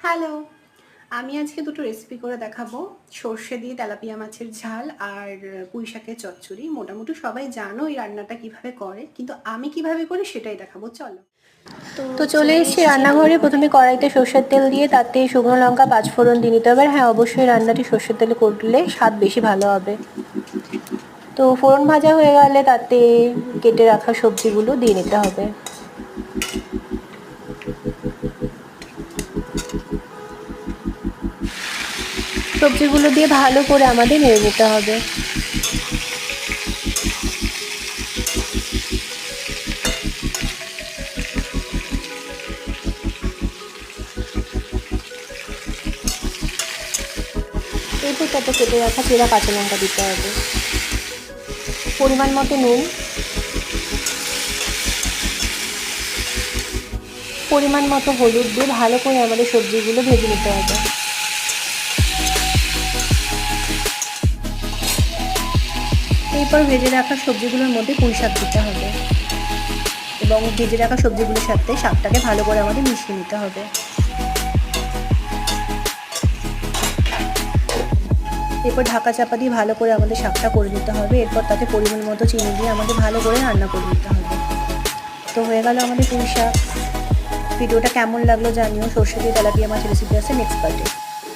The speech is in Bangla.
হ্যালো, আমি আজকে দুটো রেসিপি করে দেখাবো। সর্ষে দিয়ে তেলাপিয়া মাছের ঝাল আর পুঁই শাকের চচ্চড়ি। মোটামুটি সবাই জানো এই রান্নাটা কিভাবে করে, কিন্তু আমি কিভাবে করি সেটাই দেখাবো। চলো। তো চলে এসেছি রান্নাঘরে। প্রথমে কড়াইতে সর্ষের তেল দিয়ে তাতে শুকনো লঙ্কা, পাঁচফোড়ন দিয়ে নিতে হবে। হ্যাঁ, অবশ্যই রান্নাটি সর্ষের তেলে করলে স্বাদ বেশি ভালো হবে। তো ফোড়ন ভাজা হয়ে গেলে তাতে কেটে রাখা সবজিগুলো দিয়ে নিতে হবে। সবজিগুলো দিয়ে ভালো করে আমাদের নেড়ে নিতে হবে। এরপর তাতে কেটে রাখা চেরা কাঁচা লঙ্কা দিতে হবে, পরিমাণ মতো নুন, পরিমাণ মতো হলুদ দিয়ে ভালো করে আমাদের সবজিগুলো ভেজে নিতে হবে। এরপর ভেজে রাখা সবজিগুলোর মধ্যে পুঁই শাক দিতে হবে এবং ভেজে রাখা সবজিগুলোর সাথে শাকটাকে ভালো করে আমাদের মিশিয়ে নিতে হবে। এরপর ঢাকা চাপা দিয়ে ভালো করে আমাদের শাকটা করে নিতে হবে। এরপর তাতে পরিমাণ মতো চিনি দিয়ে আমাদের ভালো করে রান্না করে নিতে হবে। তো হয়ে গেল আমাদের পুঁই শাক। ভিডিওটা কেমন লাগলো জানিও। সর্ষে দিয়ে তেলাপিয়া মাছের রেসিপি আছে নেক্সট পার্টে।